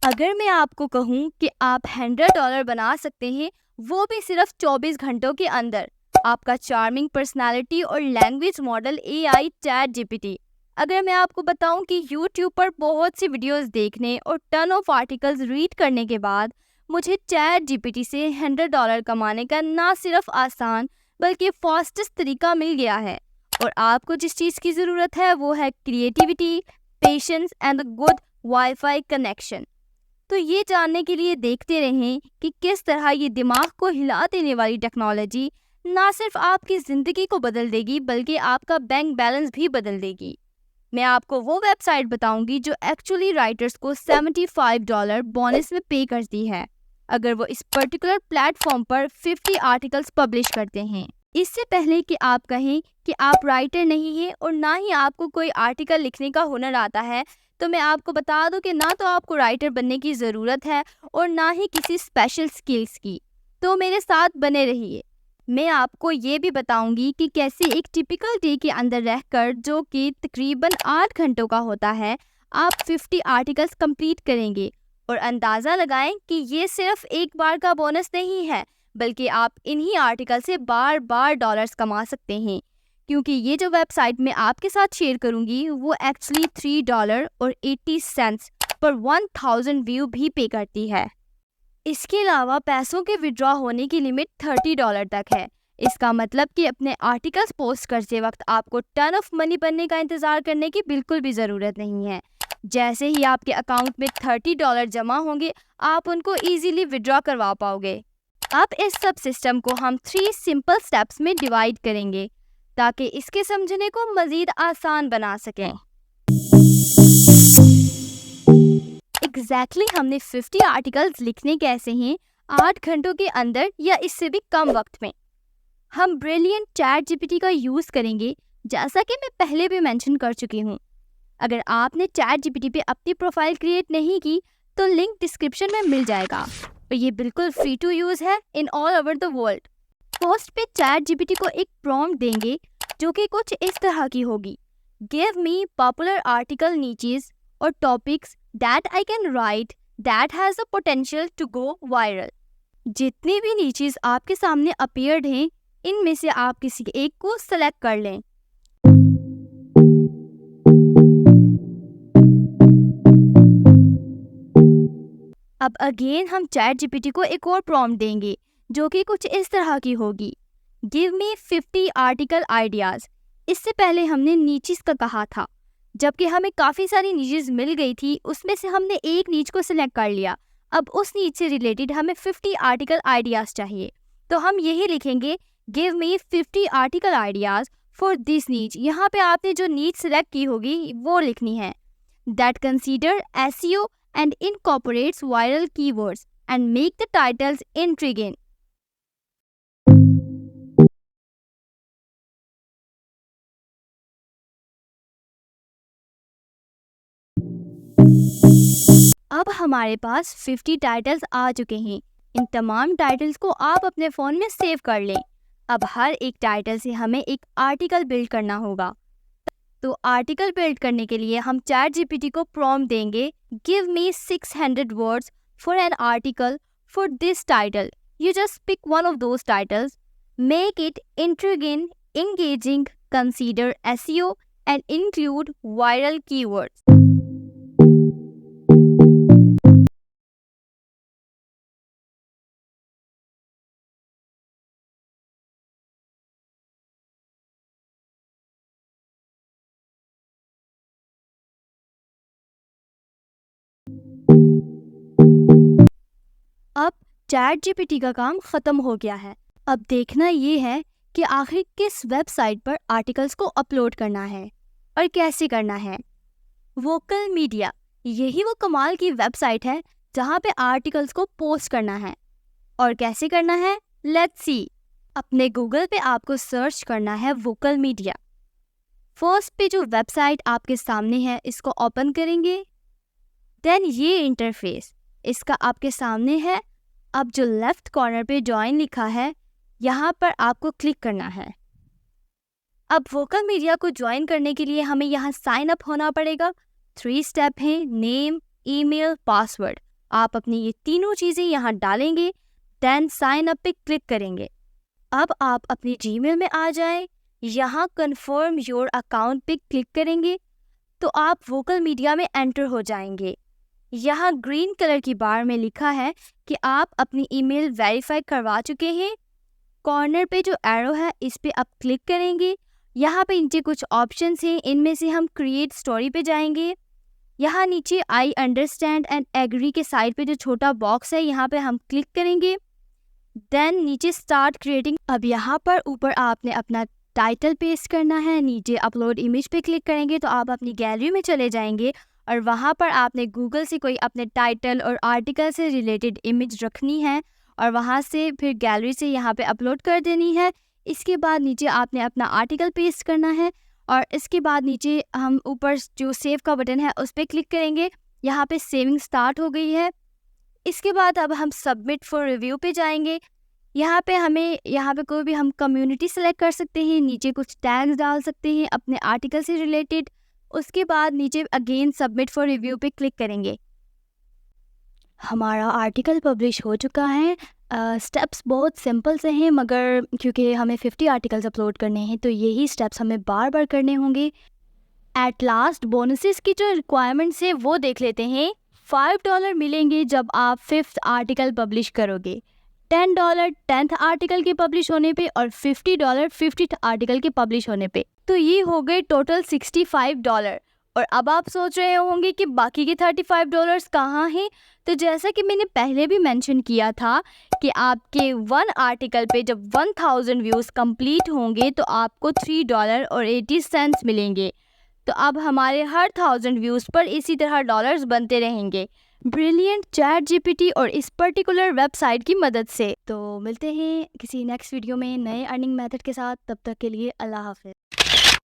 अगर मैं आपको कहूँ कि आप $100 बना सकते हैं, वो भी सिर्फ 24 घंटों के अंदर, आपका चार्मिंग पर्सनालिटी और language model AI chat GPT. अगर मैं आपको बताऊं कि यूट्यूब पर बहुत सी वीडियोस देखने और टन ऑफ आर्टिकल्स रीड करने के बाद मुझे चैट जीपीटी से $100 कमाने का ना सिर्फ आसान बल्कि फास्टेस्ट तरीका मिल गया है। और आपको जिस चीज़ की ज़रूरत है वो है creativity, patience and good wifi connection. तो ये जानने के लिए देखते रहें कि किस तरह ये दिमाग को हिला देने वाली टेक्नोलॉजी ना सिर्फ आपकी ज़िंदगी को बदल देगी बल्कि आपका बैंक बैलेंस भी बदल देगी। मैं आपको वो वेबसाइट बताऊंगी जो एक्चुअली राइटर्स को $75 बोनस में पे करती है अगर वो इस पर्टिकुलर प्लेटफॉर्म पर 50 आर्टिकल्स पब्लिश करते हैं। इससे पहले कि आप कहें कि आप राइटर नहीं हैं और ना ही आपको कोई आर्टिकल लिखने का हुनर आता है, तो मैं आपको बता दूं कि ना तो आपको राइटर बनने की ज़रूरत है और ना ही किसी स्पेशल स्किल्स की। तो मेरे साथ बने रहिए। मैं आपको ये भी बताऊंगी कि कैसे एक टिपिकल डे के अंदर रहकर, जो कि तकरीबन 8 घंटों का होता है, आप 50 आर्टिकल्स कंप्लीट करेंगे। और अंदाज़ा लगाएं कि ये सिर्फ एक बार का बोनस नहीं है बल्कि आप इन्हीं आर्टिकल से बार बार डॉलर्स कमा सकते हैं, क्योंकि ये जो वेबसाइट मैं आपके साथ शेयर करूंगी वो एक्चुअली $3.80 पर 1000 व्यू भी पे करती है। इसके अलावा पैसों के विड्रॉ होने की लिमिट $30 तक है। इसका मतलब कि अपने आर्टिकल्स पोस्ट करते वक्त आपको टन ऑफ मनी बनने का इंतज़ार करने की बिल्कुल भी ज़रूरत नहीं है। जैसे ही आपके अकाउंट में $30 जमा होंगे, आप उनको इजीली विड्रॉ करवा पाओगे। अब इस सब सिस्टम को हम 3 सिंपल स्टेप्स में डिवाइड करेंगे ताकि इसके समझने को मज़ीद आसान बना सकें। एग्जैक्टली हमने 50 आर्टिकल्स लिखने कैसे हैं 8 घंटों के अंदर या इससे भी कम वक्त में। हम ब्रिलियंट चैट जीपीटी का यूज़ करेंगे, जैसा कि मैं पहले भी मेंशन कर चुकी हूँ। अगर आपने चैट जीपीटी पे अपनी प्रोफाइल क्रिएट नहीं की तो लिंक डिस्क्रिप्शन में मिल जाएगा और ये बिल्कुल फ्री टू यूज़ है in all over the world. Post पे चैट जीपीटी को एक प्रॉम्प्ट देंगे जो कि कुछ इस तरह की होगी: give me popular article niches और topics that I can write that has the potential to go viral. जितनी भी नीचेस आपके सामने अपीयर्ड हैं, इनमें से आप किसी एक को सेलेक्ट कर लें। अब अगेन हम चैट जीपीटी को एक और प्रॉम्प्ट देंगे जो कि कुछ इस तरह की होगी: गिव मी 50 आर्टिकल आइडियाज़। इससे पहले हमने नीचेस का कहा था, जबकि हमें काफ़ी सारी नीचेस मिल गई थी, उसमें से हमने एक नीच को सिलेक्ट कर लिया। अब उस नीच से रिलेटेड हमें 50 आर्टिकल आइडियाज़ चाहिए, तो हम यही लिखेंगे: give me 50 article ideas for this नीच। यहाँ पे आपने जो नीच सिलेक्ट की होगी वो लिखनी है: that consider SEO and incorporates viral keywords and make the titles intriguing. अब हमारे पास 50 टाइटल्स आ चुके हैं। इन तमाम टाइटल्स को आप अपने फ़ोन में सेव कर लें। अब हर एक टाइटल से हमें एक आर्टिकल बिल्ड करना होगा। तो आर्टिकल बिल्ड करने के लिए हम चैट जीपीटी को प्रॉम्प्ट देंगे: give me 600 words for an article for this title. You just pick one of those titles, make it intriguing, engaging, consider SEO and include viral keywords. अब ChatGPT का काम ख़त्म हो गया है। अब देखना ये है कि आखिर किस वेबसाइट पर आर्टिकल्स को अपलोड करना है और कैसे करना है। वोकल मीडिया, यही वो कमाल की वेबसाइट है जहाँ पे आर्टिकल्स को पोस्ट करना है। और कैसे करना है, लेट्स सी। अपने गूगल पे आपको सर्च करना है वोकल मीडिया। फर्स्ट पे जो वेबसाइट आपके सामने है इसको ओपन करेंगे। देन ये इंटरफेस इसका आपके सामने है। अब जो लेफ्ट कॉर्नर पे ज्वाइन लिखा है, यहाँ पर आपको क्लिक करना है। अब वोकल मीडिया को ज्वाइन करने के लिए हमें यहाँ साइन अप होना पड़ेगा। 3 स्टेप हैं: नेम, ईमेल, पासवर्ड। आप अपनी ये तीनों चीज़ें यहाँ डालेंगे, देन साइन अप पे क्लिक करेंगे। अब आप अपनी जीमेल में आ जाएं, यहाँ कन्फर्म योर अकाउंट पे क्लिक करेंगे तो आप वोकल मीडिया में एंटर हो जाएंगे। यहाँ ग्रीन कलर की बार में लिखा है कि आप अपनी ईमेल वेरीफाई करवा चुके हैं। कॉर्नर पे जो एरो है इस पे आप क्लिक करेंगे। यहाँ पे नीचे कुछ ऑप्शंस हैं, इनमें से हम क्रिएट स्टोरी पे जाएंगे। यहाँ नीचे आई अंडरस्टैंड एंड एग्री के साइड पे जो छोटा बॉक्स है यहाँ पे हम क्लिक करेंगे। देन नीचे स्टार्ट क्रिएटिंग। अब यहाँ पर ऊपर आपने अपना टाइटल पेस्ट करना है, नीचे अपलोड इमेज पे क्लिक करेंगे तो आप अपनी गैलरी में चले जाएंगे और वहाँ पर आपने गूगल से कोई अपने टाइटल और आर्टिकल से रिलेटेड इमेज रखनी है और वहाँ से फिर गैलरी से यहाँ पे अपलोड कर देनी है। इसके बाद नीचे आपने अपना आर्टिकल पेस्ट करना है और इसके बाद नीचे हम ऊपर जो सेव का बटन है उस पर क्लिक करेंगे। यहाँ पे सेविंग स्टार्ट हो गई है। इसके बाद अब हम सबमिट फॉर रिव्यू पे जाएंगे। यहाँ पे कोई भी हम कम्युनिटी सेलेक्ट कर सकते हैं, नीचे कुछ टैग्स डाल सकते हैं अपने आर्टिकल से रिलेटेड। उसके बाद नीचे अगेन सबमिट फॉर रिव्यू पे क्लिक करेंगे। हमारा आर्टिकल पब्लिश हो चुका है। स्टेप्स बहुत सिंपल से हैं, मगर क्योंकि हमें 50 आर्टिकल्स अपलोड करने हैं तो यही स्टेप्स हमें बार बार करने होंगे। एट लास्ट बोनसेस की जो रिक्वायरमेंट्स है वो देख लेते हैं। $5 मिलेंगे जब आप 5th आर्टिकल पब्लिश करोगे, $10 10th आर्टिकल के पब्लिश होने पे और $50 50th आर्टिकल के पब्लिश होने पे। तो ये हो गए टोटल $65। और अब आप सोच रहे होंगे कि बाकी के $35 कहाँ हैं। तो जैसा कि मैंने पहले भी मेंशन किया था कि आपके 1 आर्टिकल पे जब 1000 व्यूज़ कंप्लीट होंगे तो आपको $3.80 मिलेंगे। तो अब हमारे हर 1000 व्यूज़ पर इसी तरह डॉलर्स बनते रहेंगे ब्रिलियंट चैट जीपीटी और इस पर्टिकुलर वेबसाइट की मदद से। तो मिलते हैं किसी नेक्स्ट वीडियो में नए अर्निंग मेथड के साथ। तब तक के लिए अल्लाह हाफ़िज़।